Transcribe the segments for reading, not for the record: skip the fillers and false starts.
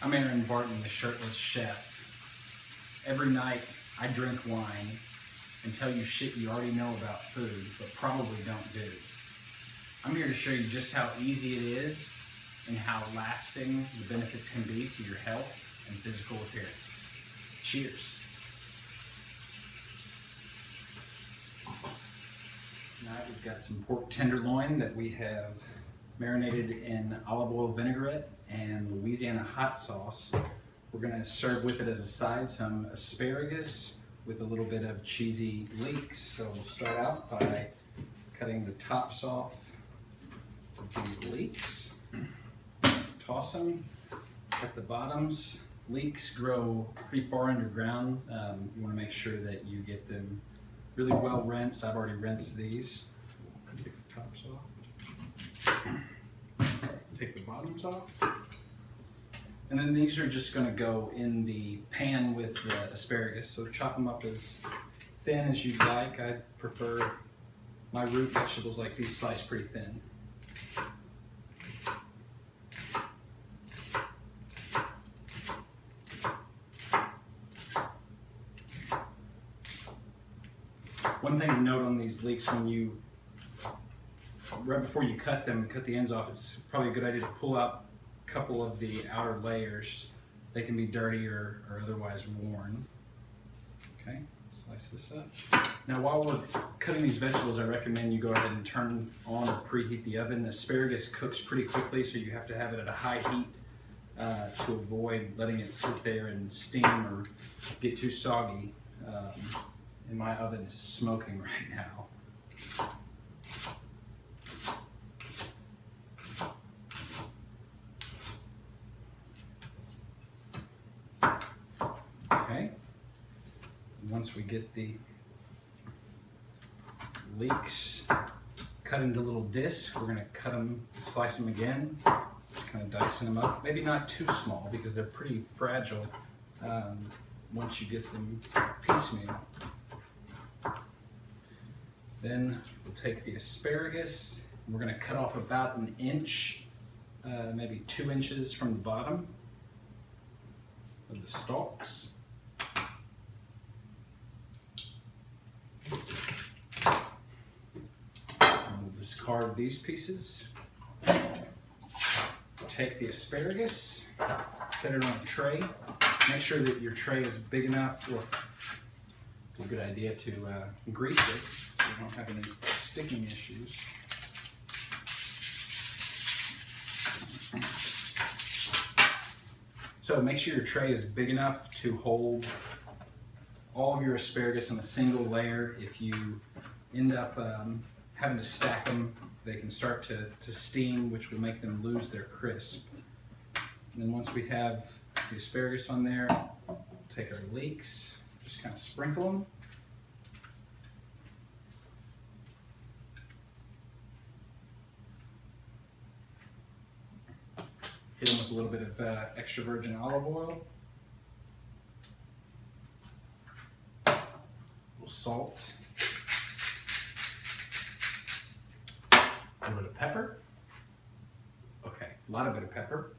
I'm Aaron Barton, the Shirtless Chef. Every night I drink wine and tell you shit you already know about food, but probably don't do. I'm here to show you just how easy it is and how lasting the benefits can be to your health and physical appearance. Cheers. Tonight we've got some pork tenderloin that we have marinated in olive oil vinaigrette and Louisiana hot sauce. We're going to serve with it as a side some asparagus with a little bit of cheesy leeks. So we'll start out by cutting the tops off of these leeks. Toss them, cut the bottoms. Leeks grow pretty far underground. You want to make sure that you get them really well rinsed. I've already rinsed these. We'll take the tops off. Take the bottoms off. And then these are just going to go in the pan with the asparagus. So chop them up as thin as you'd like. I prefer my root vegetables like these sliced pretty thin. One thing to note on these leeks, right before you cut them, cut the ends off, it's probably a good idea to pull out a couple of the outer layers. They can be dirty or otherwise worn. Okay, slice this up. Now while we're cutting these vegetables, I recommend you go ahead and turn on or preheat the oven. Asparagus cooks pretty quickly, so you have to have it at a high heat to avoid letting it sit there and steam or get too soggy. And my oven is smoking right now. Okay, once we get the leeks cut into little discs, we're going to slice them again, just kind of dicing them up. Maybe not too small because they're pretty fragile once you get them piecemeal. Then we'll take the asparagus, and we're going to cut off about an inch, maybe 2 inches from the bottom of the stalks. And we'll discard these pieces. Take the asparagus, set it on a tray. Make sure that your tray is big enough. Well, it's a good idea to grease it so you don't have any sticking issues. So make sure your tray is big enough to hold all of your asparagus in a single layer. If you end up having to stack them, they can start to steam, which will make them lose their crisp. And then once we have the asparagus on there, we'll take our leeks, just kind of sprinkle them. Hit them with a little bit of extra virgin olive oil. A little salt. A little bit of pepper. Okay, a lot of bit of pepper.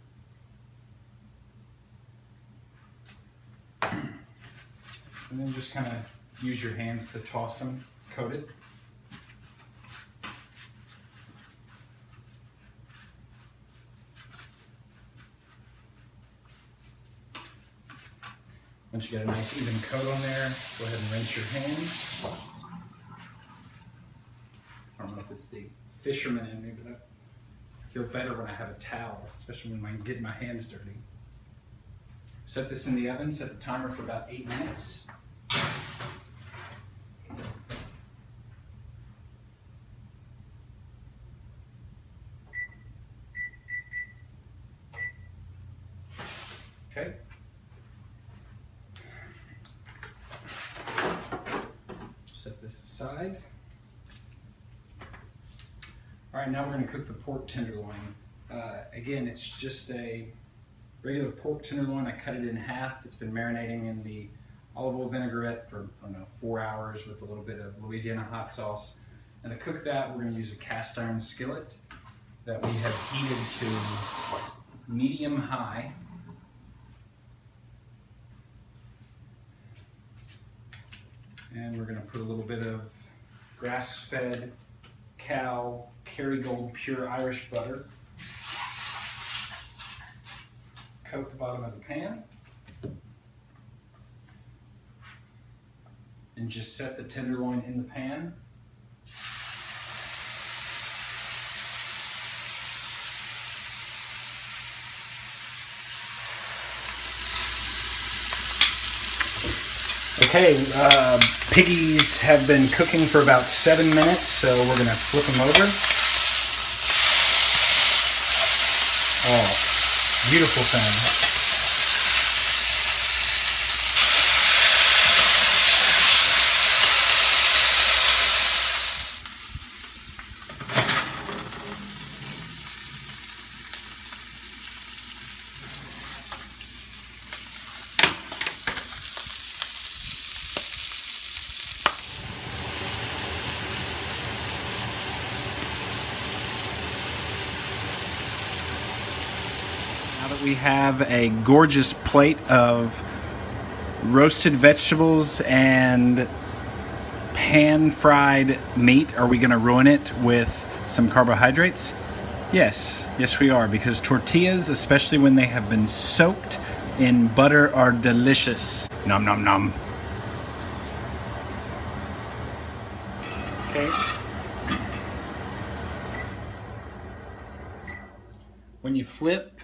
And then just kind of use your hands to toss them, coat it. Once you get a nice even coat on there, go ahead and rinse your hands. I don't know if it's the fisherman in me, but I feel better when I have a towel, especially when I'm getting my hands dirty. Set this in the oven, set the timer for about 8 minutes. Okay. Set this aside. All right, now we're going to cook the pork tenderloin. Again, it's just a regular pork tenderloin. I cut it in half. It's been marinating in the olive oil vinaigrette for, I don't know, 4 hours with a little bit of Louisiana hot sauce. And to cook that, we're going to use a cast iron skillet that we have heated to medium high. And we're going to put a little bit of grass-fed cow Kerrygold pure Irish butter. Coat the bottom of the pan. And just set the tenderloin in the pan. Okay, piggies have been cooking for about 7 minutes, so we're going to flip them over. Oh, beautiful thing. Now that we have a gorgeous plate of roasted vegetables and pan-fried meat, are we going to ruin it with some carbohydrates? Yes, we are, because tortillas, especially when they have been soaked in butter, are delicious. Nom nom nom. Okay. When you flip,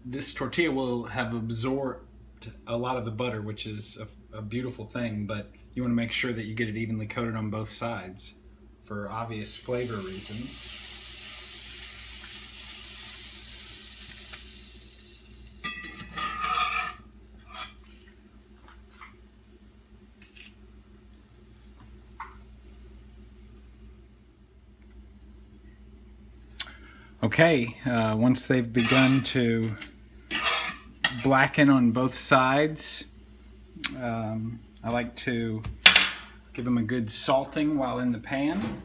this tortilla will have absorbed a lot of the butter, which is a beautiful thing, but you want to make sure that you get it evenly coated on both sides for obvious flavor reasons. Okay, once they've begun to blacken on both sides, I like to give them a good salting while in the pan.